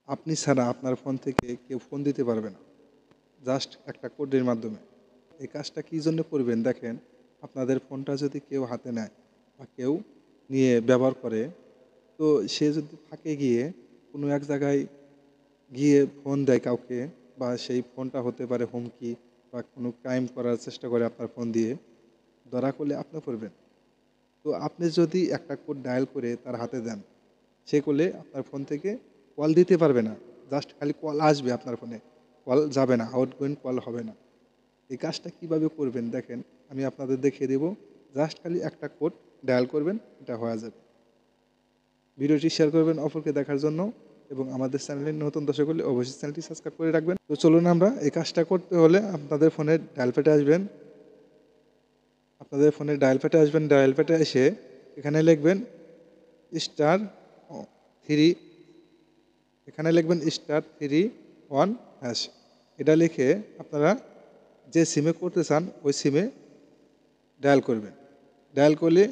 আপনি ছাড়া আপনার ফোন থেকে কেউ ফোন দিতে পারবে না, জাস্ট একটা কোডের মাধ্যমে। এই কাজটা কী জন্য করবেন দেখেন, আপনাদের ফোনটা যদি কেউ হাতে নেয় বা কেউ নিয়ে ব্যবহার করে, তো সে যদি ফাঁকে গিয়ে কোনো এক জায়গায় গিয়ে ফোন দেয় কাউকে, বা সেই ফোনটা হতে পারে হুমকি বা কোনো ক্রাইম করার চেষ্টা করে আপনার ফোন দিয়ে, ধরা করলে আপনি করবেন। তো আপনি যদি একটা কোড ডায়াল করে তার হাতে দেন, সে করলে আপনার ফোন থেকে কল দিতে পারবে না, জাস্ট খালি কল আসবে আপনার ফোনে, কল যাবে না, আউটগোয়িং কল হবে না। এই কাজটা কীভাবে করবেন দেখেন, আমি আপনাদের দেখিয়ে দেব। জাস্ট খালি একটা কোড ডায়াল করবেন, এটা হয়ে যাবে। ভিডিওটি শেয়ার করবেন অপরকে দেখার জন্য, এবং আমাদের চ্যানেলে নতুন দর্শক হলে অবশ্যই চ্যানেলটি সাবস্ক্রাইব করে রাখবেন। তো চলুন, আমরা এই কাজটা করতে হলে আপনাদের ফোনের ডায়াল প্যাডে আসবেন। ডায়াল প্যাডে এসে এখানে লিখবেন স্টার 3, এখানে লিখবেন *3*1#। এটা লিখে আপনারা যে সিমে করতে চান ওই সিমে ডায়াল করবেন। ডায়াল করলে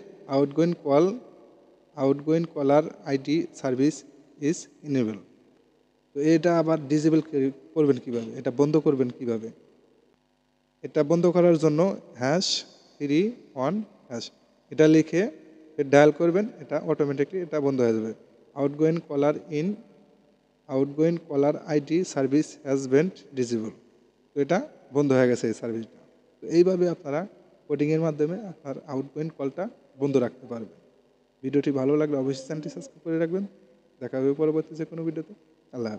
outgoing caller ID service is enable. তো এটা আবার ডিসেবল করবেন কিভাবে, এটা বন্ধ করবেন কিভাবে? এটা বন্ধ করার জন্য #3*1#, এটা লিখে ডায়াল করবেন, এটা অটোমেটিকলি এটা বন্ধ হয়ে যাবে। Outgoing caller ID service has been disable. তো এটা বন্ধ হয়ে গেছে এই সার্ভিসটা। তো এইভাবে আপনারা কোডিংয়ের মাধ্যমে আপনার আউটগোয়িং কলটা বন্ধ রাখতে পারবেন। ভিডিওটি ভালো লাগলে অবশ্যই চ্যানেলটি সাবস্ক্রাইব করে রাখবেন। দেখা হবে পরবর্তী যে কোনো ভিডিওতে। আল্লাহ হাফেজ।